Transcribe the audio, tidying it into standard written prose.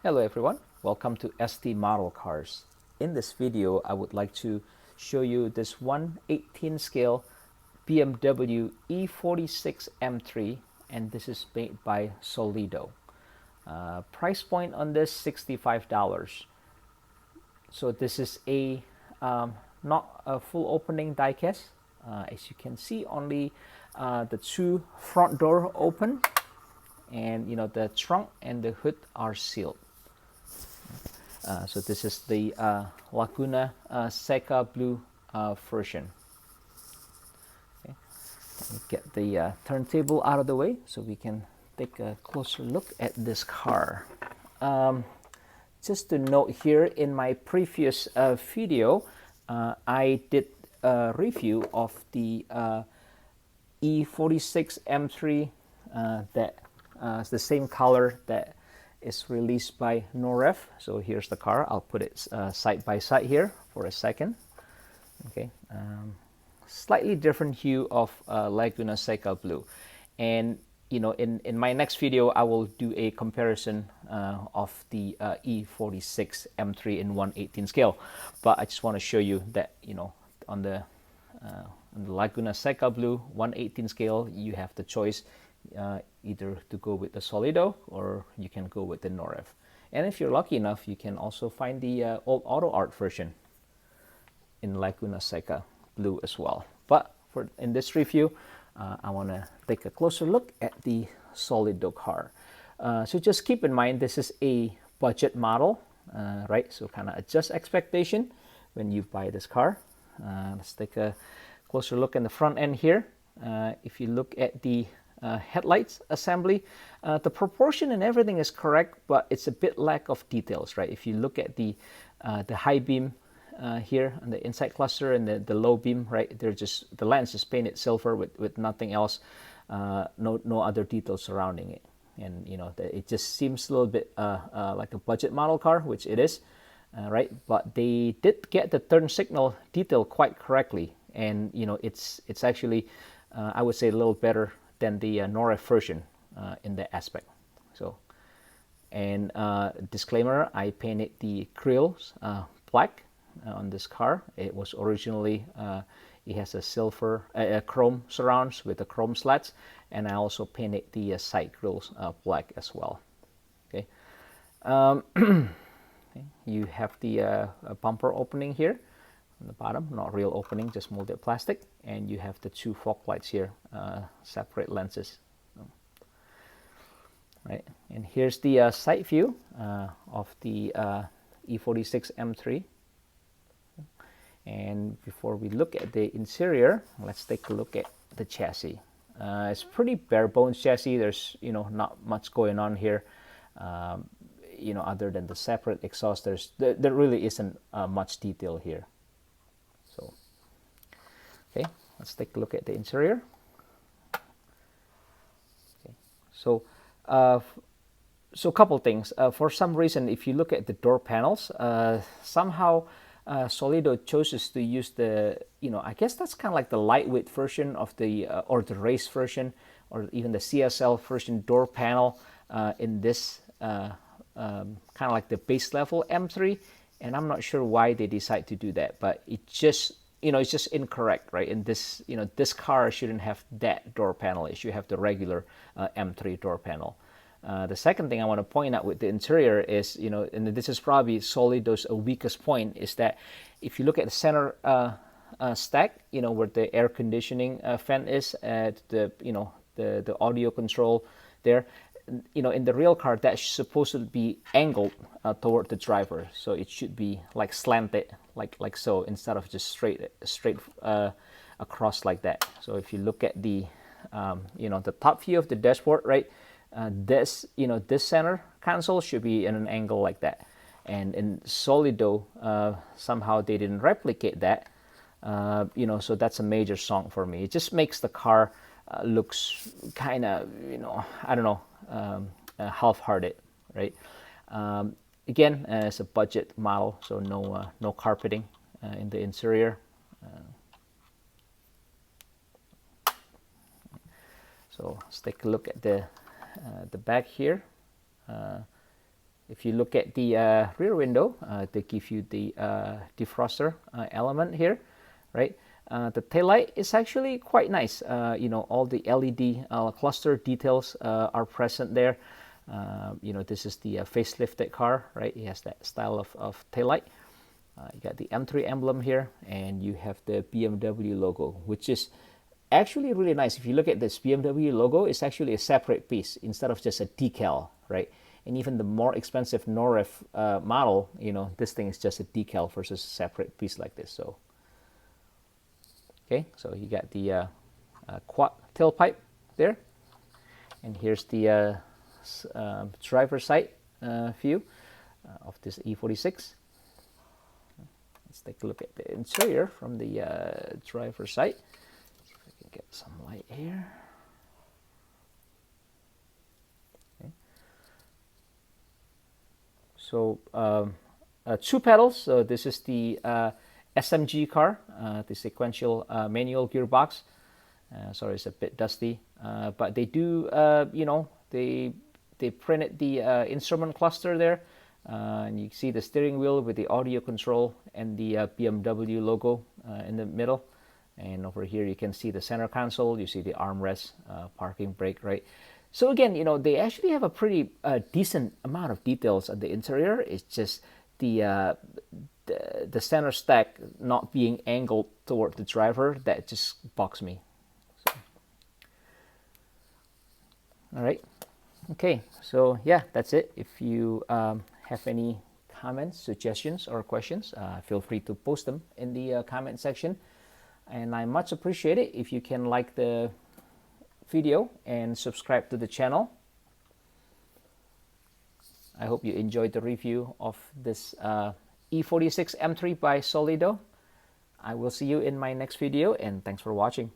Hello everyone, welcome to ST Model Cars. In this video, I would like to show you this 1/18 scale BMW E46 M3, and this is made by Solido. Price point on this $65. So this is a not a full opening diecast. As you can see, only the two front door open, and the trunk and the hood are sealed. So this is the Laguna Seca Blue version. Okay. Let me get the turntable out of the way so we can take a closer look at this car. Just to note here, in my previous video, I did a review of the E46 M3 that is the same color that is released by Noref. So here's the car. I'll put it side by side here for a second. Okay, slightly different hue of Laguna Seca Blue, and in my next video I will do a comparison of the E46 M3 in 1/18 scale. But I just want to show you that on the Laguna Seca Blue 1/18 scale, you have the choice either to go with the Solido or you can go with the Noref. And if you're lucky enough, you can also find the old Auto Art version in Laguna Seca Blue as well. But in this review, I want to take a closer look at the Solido car. So just keep in mind, this is a budget model, right? So kind of adjust expectation when you buy this car. Let's take a closer look in the front end here. If you look at the headlights assembly, the proportion and everything is correct, but it's a bit lack of details, right? If you look at the high beam here on the inside cluster and the low beam, right, they're just, the lens is painted silver with nothing else, no other details surrounding it. And it just seems a little bit like a budget model car, which it is, right? But they did get the turn signal detail quite correctly, and it's actually I would say a little better than the Noref version in that aspect. So, and disclaimer, I painted the grills black on this car. It was originally it has a silver chrome surrounds with the chrome slats, and I also painted the side grills black as well. Okay. Okay. You have the bumper opening here on the bottom, not real opening, just molded plastic, and you have the two fog lights here, separate lenses, right? And here's the side view of the E46 M3. And before we look at the interior, let's take a look at the chassis. It's pretty bare bones chassis. There's not much going on here, other than the separate exhaust. There really isn't much detail here. So, okay, let's take a look at the interior. Okay, so a couple things. For some reason, if you look at the door panels, somehow Solido chooses to use the, I guess that's kind of like the lightweight version of the, or the race version, or even the CSL version door panel in this kind of like the base level M3. And I'm not sure why they decide to do that, but it just, it's just incorrect, right? And this, this car shouldn't have that door panel. It should have the regular M3 door panel. The second thing I want to point out with the interior is, and this is probably Solido's weakest point, is that if you look at the center stack, where the air conditioning fan is, at the audio control there, in the real car, that's supposed to be angled toward the driver, so it should be like slanted, like so, instead of just straight across like that. So if you look at the the top view of the dashboard, right, this center console should be in an angle like that. And in Solido, somehow they didn't replicate that. So that's a major song for me. It just makes the car looks kind of, I don't know, half-hearted, right? Again, it's a budget model, so no carpeting in the interior. So let's take a look at the back here. If you look at the rear window, they give you the defroster element here, right? The taillight is actually quite nice. You know, all the LED cluster details are present there. You know, this is the facelifted car, right? It has that style of taillight. You got the M3 emblem here, and you have the BMW logo, which is actually really nice. If you look at this BMW logo, it's actually a separate piece instead of just a decal, right? And even the more expensive Noref model, you know, this thing is just a decal versus a separate piece like this. So, okay, so you got the quad tailpipe there, and here's the driver side view of this E46. Let's take a look at the interior from the driver side. See if I can get some light here. So two pedals. So this is the SMG car, the sequential manual gearbox. Sorry, it's a bit dusty, but they do, you know, they printed the instrument cluster there, and you see the steering wheel with the audio control and the BMW logo in the middle. And over here you can see the center console. You see the armrest, parking brake, right? So again, you know, they actually have a pretty decent amount of details on the interior. It's just the center stack not being angled toward the driver that just bugs me. So. All right. Okay. So yeah, that's it. If you have any comments, suggestions, or questions, feel free to post them in the comment section. And I much appreciate it if you can like the video and subscribe to the channel. I hope you enjoyed the review of this E46 M3 by Solido. I will see you in my next video, and thanks for watching.